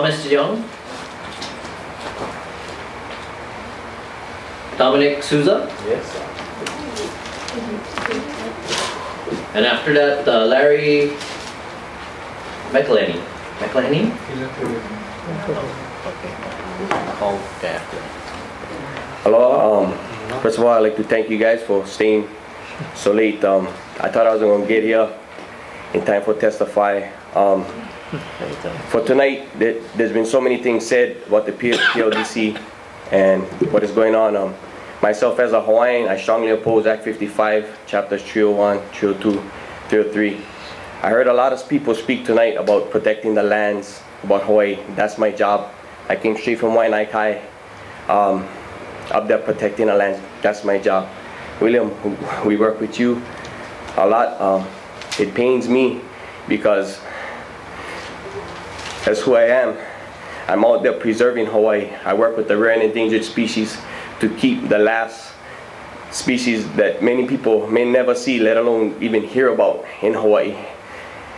Thomas Young, Dominic Souza. Yes. And after that, Larry McElhenney. McElhenney? Hello. First of all, I'd like to thank you guys for staying so late. I thought I was going to get here in time for testify. For tonight, there's been so many things said about the PLDC and what is going on. Myself as a Hawaiian, I strongly oppose Act 55, chapters 301, 302, 303. I heard a lot of people speak tonight about protecting the lands, about Hawaii. That's my job. I came straight from Waianae, up there protecting the lands. That's my job. William, we work with you a lot. It pains me because that's who I am. I'm out there preserving Hawaii. I work with the rare and endangered species to keep the last species that many people may never see, let alone even hear about in Hawaii.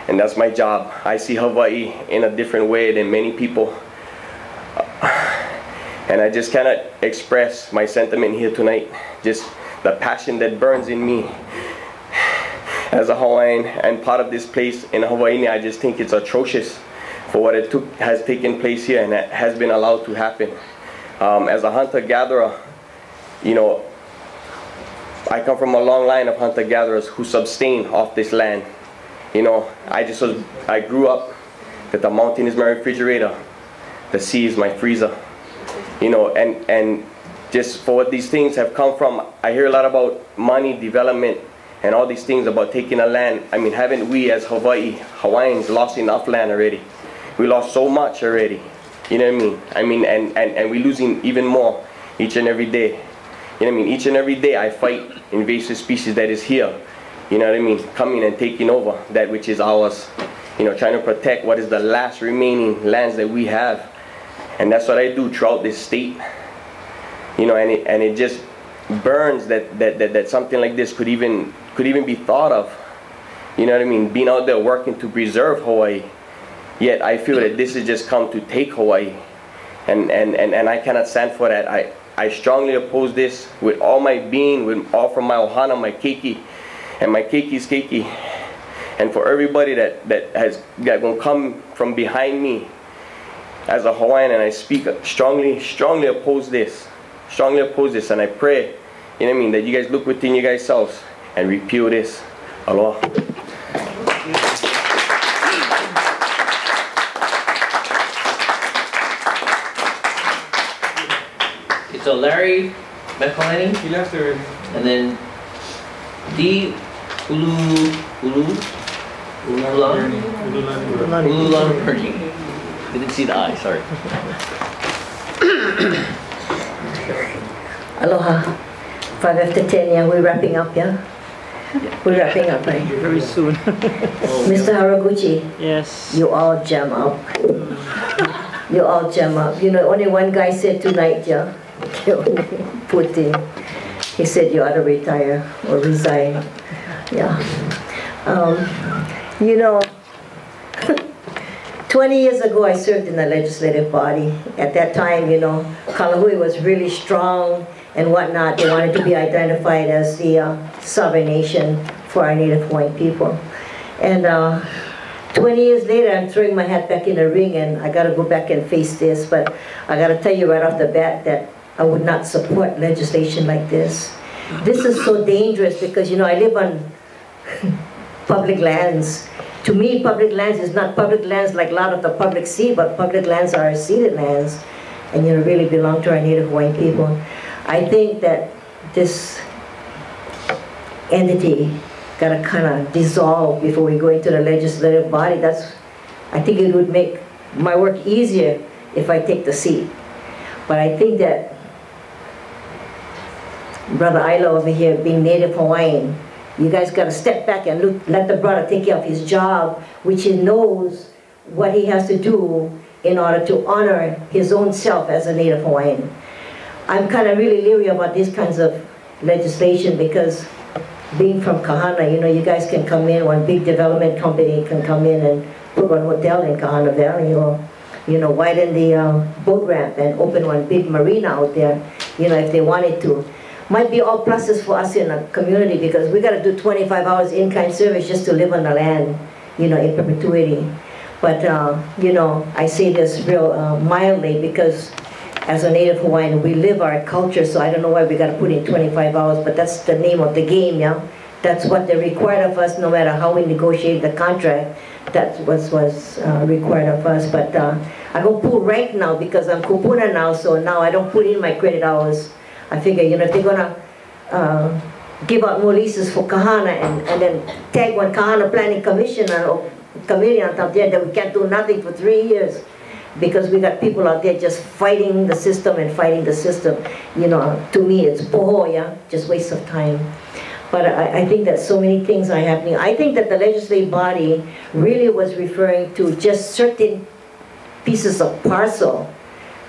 And that's my job. I see Hawaii in a different way than many people. And I just cannot express my sentiment here tonight. Just the passion that burns in me as a Hawaiian and part of this place in Hawaii. I just think it's atrocious for what has taken place here and that has been allowed to happen. As a hunter-gatherer, you know, I come from a long line of hunter-gatherers who sustain off this land. You know, I grew up that the mountain is my refrigerator, the sea is my freezer. You know, and just for what these things have come from, I hear a lot about money, development, and all these things about taking a land. I mean, haven't we as Hawaiians lost enough land already? We lost so much already. You know what I mean? And we're losing even more each and every day. You know what I mean? Each and every day I fight invasive species that is here. You know what I mean? Coming and taking over that which is ours. You know, trying to protect what is the last remaining lands that we have. And that's what I do throughout this state. You know, and it just burns that something like this could even be thought of. You know what I mean? Being out there working to preserve Hawaii. Yet I feel that this has just come to take Hawaii. And I cannot stand for that. I strongly oppose this with all my being, with all from my ohana, my keiki, and my keiki's keiki. And for everybody that will come from behind me as a Hawaiian, and I speak strongly oppose this. Strongly oppose this, and I pray, you know what I mean, that you guys look within you guys selves and repeal this. Aloha. So Larry McElhenney. He left already. And then D. Ululanperni. Didn't see the I, sorry. Aloha. 5 after 10, yeah, we're wrapping up, yeah? We're wrapping up, right? Very soon. Mr. Haraguchi. Yes. You all jam up. You all jam up. You know, only one guy said tonight, yeah? Putin. He said you ought to retire or resign. Yeah. You know, 20 years ago I served in the legislative body. At that time, you know, Kalahui was really strong and whatnot. They wanted to be identified as the sovereign nation for our Native Hawaiian people. And 20 years later, I'm throwing my hat back in the ring, and I got to go back and face this. But I got to tell you right off the bat that I would not support legislation like this. This is so dangerous because, you know, I live on public lands. To me, public lands is not public lands like a lot of the public sea, but public lands are ceded lands, and, you know, really belong to our Native Hawaiian people. I think that this entity got to kind of dissolve before we go into the legislative body. I think it would make my work easier if I take the seat. But I think that Brother Ilo over here, being Native Hawaiian, you guys got to step back and let the brother take care of his job, which he knows what he has to do in order to honor his own self as a Native Hawaiian. I'm kind of really leery about these kinds of legislation because being from Kahana, you know, you guys can come in, one big development company can come in and put one hotel in Kahana Valley or widen the boat ramp and open one big marina out there, if they wanted to. Might be all pluses for us in a community, because we got to do 25 hours in-kind service just to live on the land, in perpetuity. But, I say this real mildly, because as a Native Hawaiian, we live our culture, so I don't know why we got to put in 25 hours, but that's the name of the game, yeah? That's what they required of us, no matter how we negotiate the contract. That was required of us. But I don't pull rank now because I'm kupuna now, so now I don't put in my credit hours. I figure, if they're gonna give out more leases for Kahana and then tag one Kahana Planning Commissioner or committee on top there, that we can't do nothing for 3 years because we got people out there just fighting the system and fighting the system. To me it's poho, yeah, just waste of time. But I think that so many things are happening. I think that the legislative body really was referring to just certain pieces of parcel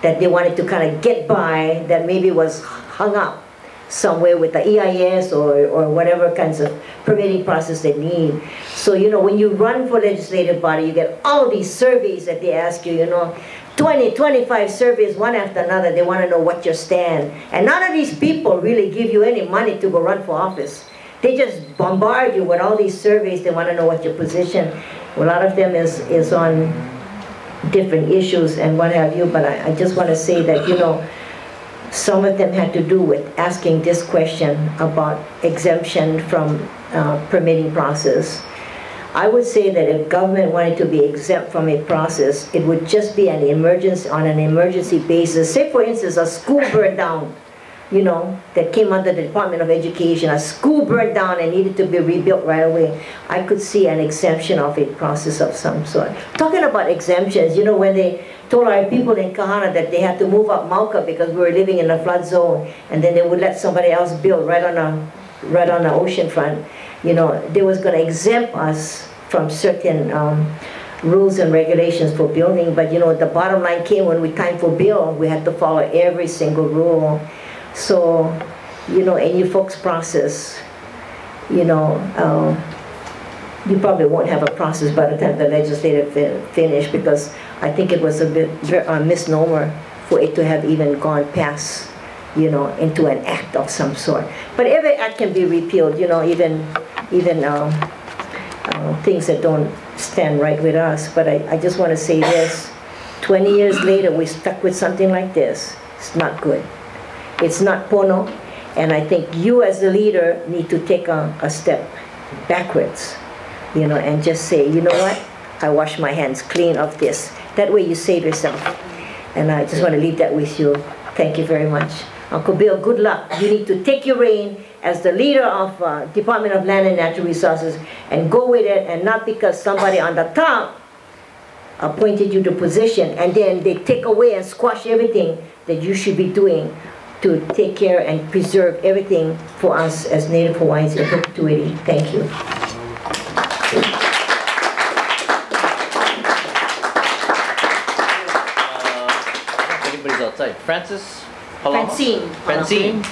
that they wanted to kind of get by, that maybe was hung up somewhere with the EIS or whatever kinds of permitting process they need. So, when you run for legislative body, you get all these surveys that they ask you, 20, 25 surveys, one after another. They want to know what your stand. And none of these people really give you any money to go run for office. They just bombard you with all these surveys. They want to know what your position. A lot of them is on different issues and what have you. But I just want to say that, some of them had to do with asking this question about exemption from permitting process. I would say that if government wanted to be exempt from a process, it would just be on an emergency basis. Say, for instance, a school burned down, that came under the Department of Education. A school burned down and needed to be rebuilt right away. I could see an exemption of a process of some sort. Talking about exemptions, when they told our people in Kahana that they had to move up Mauka because we were living in a flood zone, and then they would let somebody else build right on the ocean front. They was going to exempt us from certain rules and regulations for building, but the bottom line came when we time for build, we had to follow every single rule. So, in you folks' process, you probably won't have a process by the time the legislative finish, because I think it was a bit a misnomer for it to have even gone past, into an act of some sort. But every act can be repealed, even things that don't stand right with us. But I just want to say this: 20 years later, we're stuck with something like this. It's not good. It's not pono, and I think you as a leader need to take a step backwards, and just say, what? I wash my hands clean of this. That way you save yourself. And I just want to leave that with you. Thank you very much. Uncle Bill, good luck. You need to take your reign as the leader of Department of Land and Natural Resources and go with it, and not because somebody on the top appointed you to position and then they take away and squash everything that you should be doing to take care and preserve everything for us as Native Hawaiians in perpetuity. Thank you. Anybody's outside. Francis? Francine.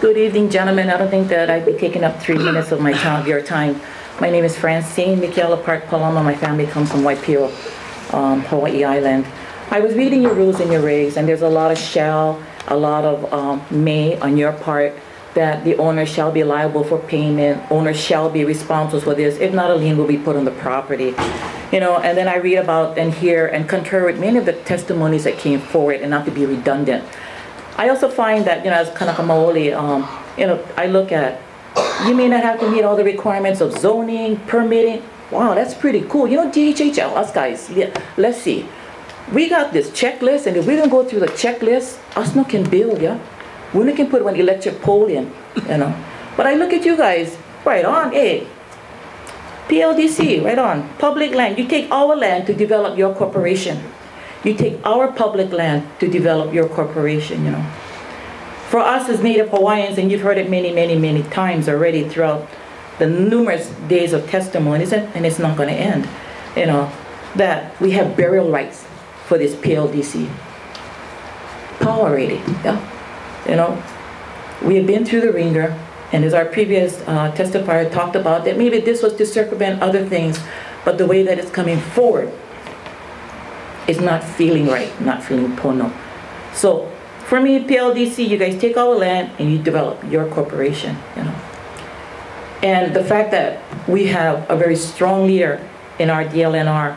Good evening, gentlemen. I don't think that I'd be taking up 3 minutes of your time. My name is Francine Michaela Park Paloma. My family comes from Waipio, Hawaii Island. I was reading your rules and your regs, and there's a lot of shall, a lot of may on your part, that the owner shall be liable for payment, owner shall be responsible for this, if not, a lien will be put on the property. And then I read about and hear and concur with many of the testimonies that came forward, and not to be redundant. I also find that, as Kanaka Maoli, I look at, you may not have to meet all the requirements of zoning, permitting. Wow, that's pretty cool. DHHL, us guys, yeah, let's see. We got this checklist, and if we don't go through the checklist, us no can build, yeah? We no can put one electric pole in, But I look at you guys, right on, hey. PLDC, right on. Public land. You take our land to develop your corporation. You take our public land to develop your corporation, For us as Native Hawaiians, and you've heard it many, many, many times already throughout the numerous days of testimonies, and it's not going to end, that we have burial rights for this PLDC. Power rating, yeah? We have been through the ringer, and as our previous testifier talked about, that maybe this was to circumvent other things, But the way that it's coming forward is not feeling right, not feeling pono. So for me, PLDC, you guys take our land and you develop your corporation, you know. And the fact that we have a very strong leader in our DLNR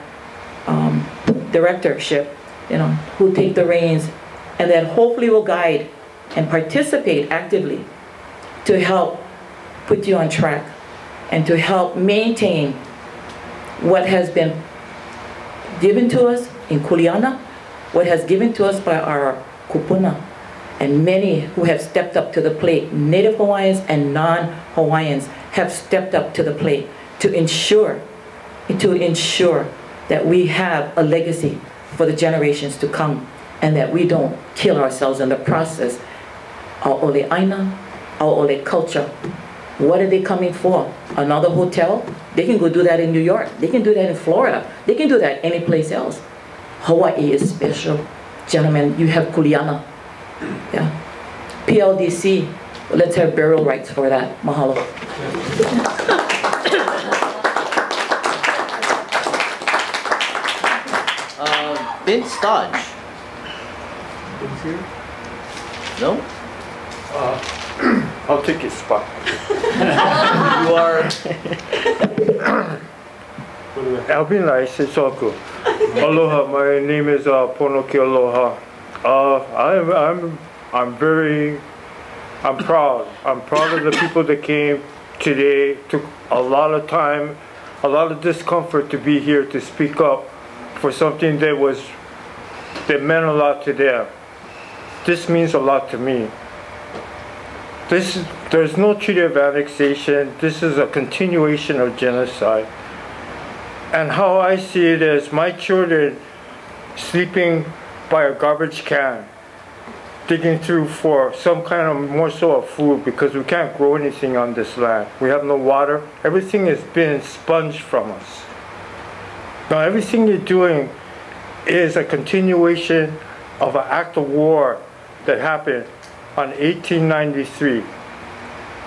directorship, you know, who take the reins and then hopefully will guide and participate actively to help put you on track and to help maintain what has been given to us in Kuleana, what has given to us by our kupuna, and many who have stepped up to the plate, Native Hawaiians and non-Hawaiians have stepped up to the plate to ensure that we have a legacy for the generations to come and that we don't kill ourselves in the process. Our ole aina, our ole culture. What are they coming for? Another hotel? They can go do that in New York. They can do that in Florida. They can do that any place else. Hawaii is special. Gentlemen, you have Kuleana. Yeah. PLDC, let's have burial rights for that. Mahalo. Vince Dodge. Vince here? No? I'll take his spot. You are... Albina Isisoku. Aloha, my name is Pono Kealoha. I'm proud. I'm proud of the people that came today. Took a lot of time, a lot of discomfort to be here to speak up for something that meant a lot to them. This means a lot to me. There's no treaty of annexation. This is a continuation of genocide. And how I see it is my children sleeping by a garbage can, digging through for some kind of morsel of food because we can't grow anything on this land. We have no water. Everything has been expunged from us. Now everything you're doing is a continuation of an act of war that happened on 1893.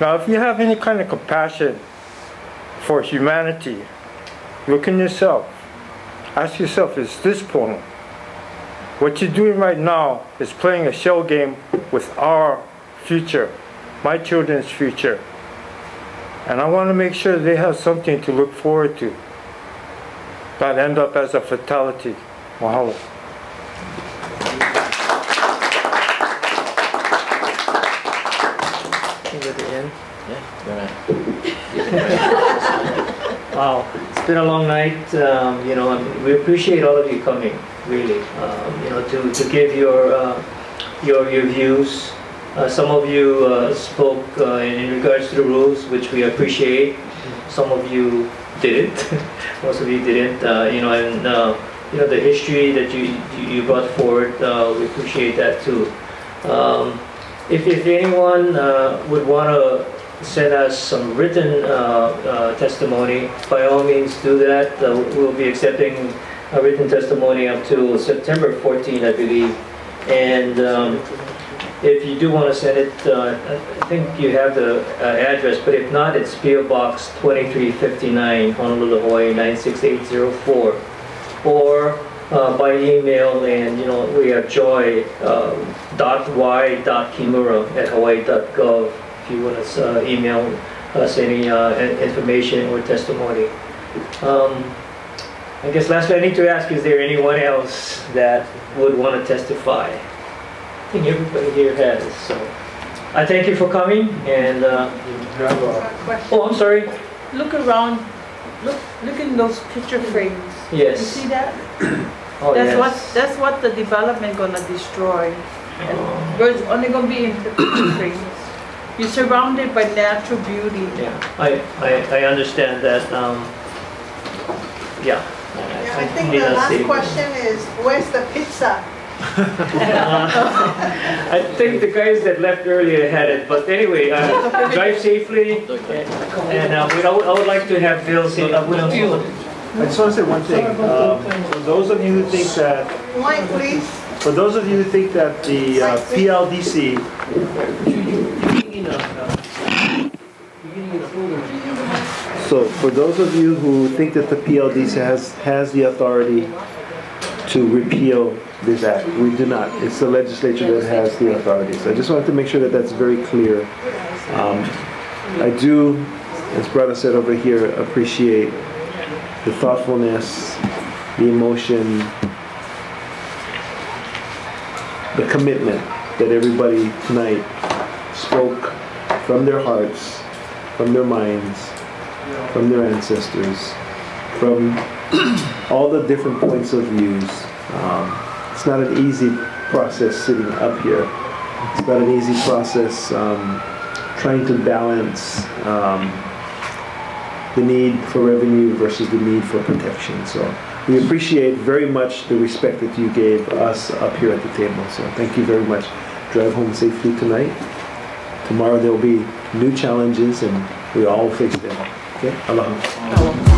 Now if you have any kind of compassion for humanity, look in yourself. Ask yourself, is this Pono? What you're doing right now is playing a shell game with our future, my children's future. And I want to make sure they have something to look forward to, not end up as a fatality. Mahalo. Wow, it's been a long night. You know, we appreciate all of you coming. Really, you know, to give your views. Some of you spoke in regards to the rules, which we appreciate. Some of you didn't. Most of you didn't. You know, and you know, the history that you brought forward, we appreciate that too. If anyone would want to send us some written testimony, by all means do that. We'll be accepting a written testimony up to September 14, I believe. And if you do want to send it, I think you have the address, but if not, it's PO Box 2359, Honolulu, Hawaii 96804. Or by email, and you know, we have joy.y.kimura@hawaii.gov if you want to email us any information or testimony. I guess lastly, I need to ask, is there anyone else that would want to testify? I think everybody here has, so. I thank you for coming, and oh, I'm sorry. Look around, look in those picture frames. Yes. You see that? Oh, that's what the development gonna destroy. And birds only gonna be in the picture frames. You're surrounded by natural beauty. Yeah, I understand that. Yeah. I think the last question is, where's the pizza? I think the guys that left earlier had it, but anyway, drive safely, and I would like to have Bill say, I just want to say one thing. For those of you who think that, Mike, please. For those of you who think that the PLDC, So for those of you who think that the PLDC has the authority to repeal this act, we do not. It's the legislature that has the authority. So I just wanted to make sure that that's very clear. I do, as Brother said over here, appreciate the thoughtfulness, the emotion, the commitment that everybody tonight spoke from their hearts, from their minds, from their ancestors, from all the different points of views. It's not an easy process sitting up here. It's not an easy process trying to balance the need for revenue versus the need for protection. So we appreciate very much the respect that you gave us up here at the table. So thank you very much. Drive home safely tonight. Tomorrow there will be new challenges and we all face them. Okay? Aloha.